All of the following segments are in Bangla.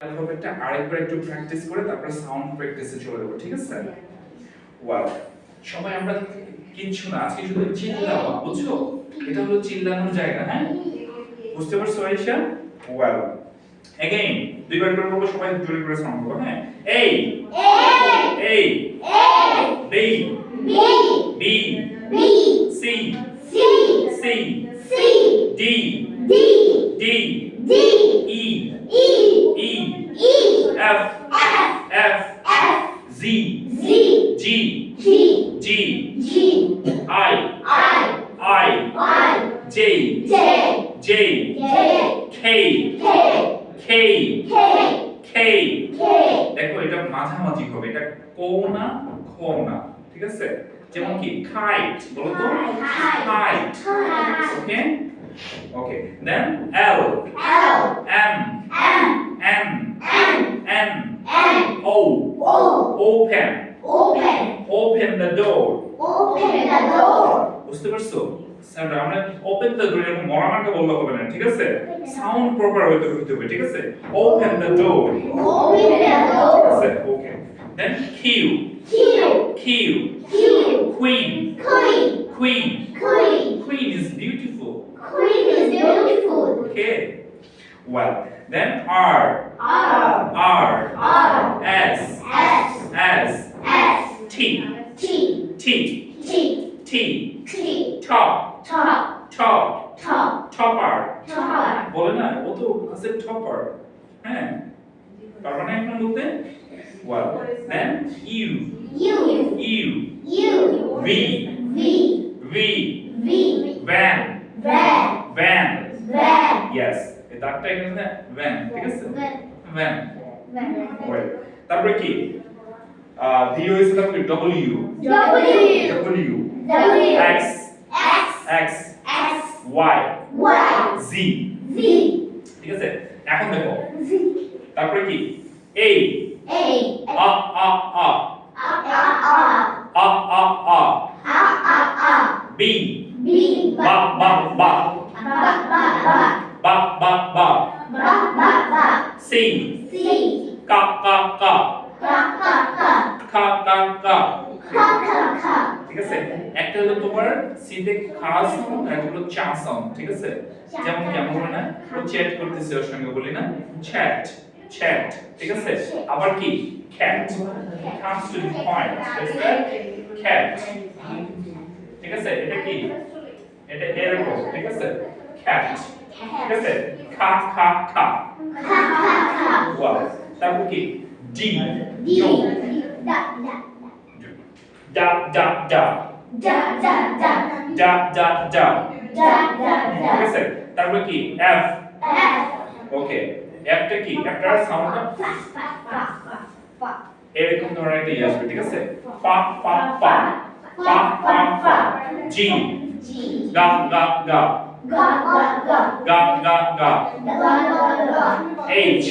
অ্যালফাবেটটা আরেকবার একটু প্র্যাকটিস করে তারপর সাউন্ড প্র্যাকটিসে চলে যাবো, ঠিক আছে? ওয়াও, সবাই আমরা কিচ্ছু না, আজকে শুধু চিল্লাবো, বুঝছো? এটা হলো চিল্লানোর জায়গা, হ্যাঁ? বুঝতে পারছো আয়েশা? ওয়াও, এগেইন দুইবার করে বলবো, সবাই জোরে করে সাউন্ড করো, হ্যাঁ? A A B B C C D D E E F F Z G G I J J K K K দেখো এটা মাঝামাঝি হবে, এটা কো না খো না, ঠিক আছে? যেমন কি কাইট, বলো তো kite, okay okay, then L M N O open the door, বুঝতে পারছো? সাউন্ড আমরা ওপেন দ্য ডোর এরকম মরামাকে বললে হবে না, ঠিক আছে? সাউন্ড প্রপার হইতে হবে, ঠিক আছে? ওপেন দ্য ডোর, ঠিক আছে? ওকে, দেন Q queen is beautiful, okay, well, then R S T topper, বলে না ও তো আছে টপার, হ্যাঁ পারবে না এখন বলতে? well, then U V van yes, এই দাগটা এখানে van, ঠিক আছে? van well, তারপরে কি V হইছে তারপরে W X Y Z, ঠিক আছে? এখন দেখো তারপরে কি A B C ka ঠিক আছে? একটা হলো তোমার সি তে খা সাউন্ড, আর একটা হলো চা সাউন্ড, ঠিক আছে? যেমন কেমন হয় না, ও চ্যাট করতেছে, ওর সঙ্গে বলি না চ্যাট, ঠিক আছে? আবার কি cat comes to the point, that's the cat, ঠিক আছে? এটা কি, এটা এরকম, ঠিক আছে? cat, ঠিক আছে? খা wow, তারপর কি D no da ঠিক আছে? তারপর কি F ওকে, F টা কি, একটা সাউন্ডটা এরকম ধরনের একটা আসবে, ঠিক আছে? পা G গা H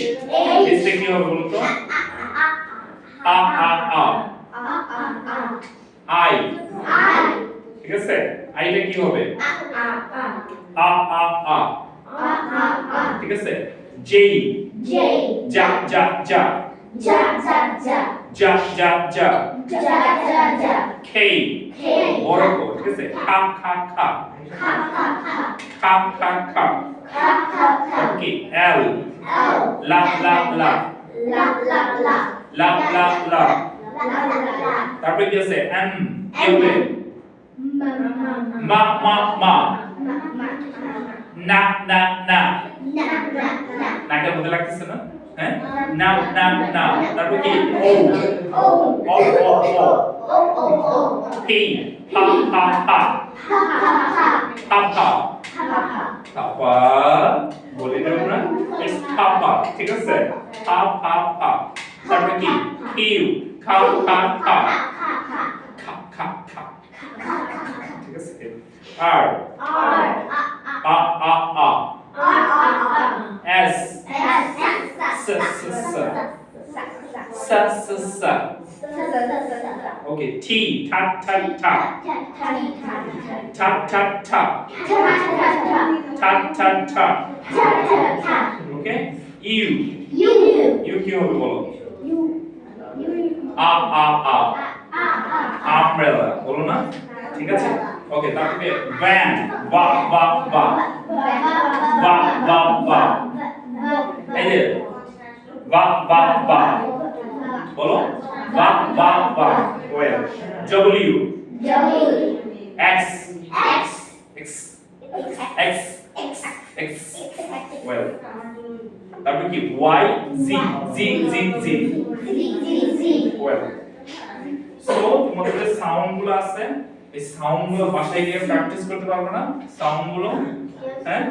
এতে কি হবে বলো তো? আ I ঠিক আছে? আইটা কি হবে? আ ঠিক আছে? J যা K বড় কো, ঠিক আছে? খা ওকে, L লা তারপরে কি আছে? M কি হবে? মা না নাকের মধ্যে লাগতেছে না, হ্যাঁ? না তারপর কি O P পা বলি না আমরা it's papa, ঠিক আছে? পা তারপর কি Q খা ঠিক আছে? R S okay, T ta okay, U U U কি হবে বলো ইউ ইউ আ আ আ আ আ আমব্রেলা বলো না ঠিক আছে ওকে তারপরে ভ্যান বা বা বা বা বা বা এই যে বা বা বা বলো বা বা বা well W W x x x x x well তারপরে কি ওয়াই জি জি জি জি জি ওয়েল সো তোমাদের যে সাউন্ড গুলো আছে এই সাউন্ড গুলো বাসায় গিয়ে প্র্যাকটিস করতে পারবে না সাউন্ড গুলো হ্যাঁ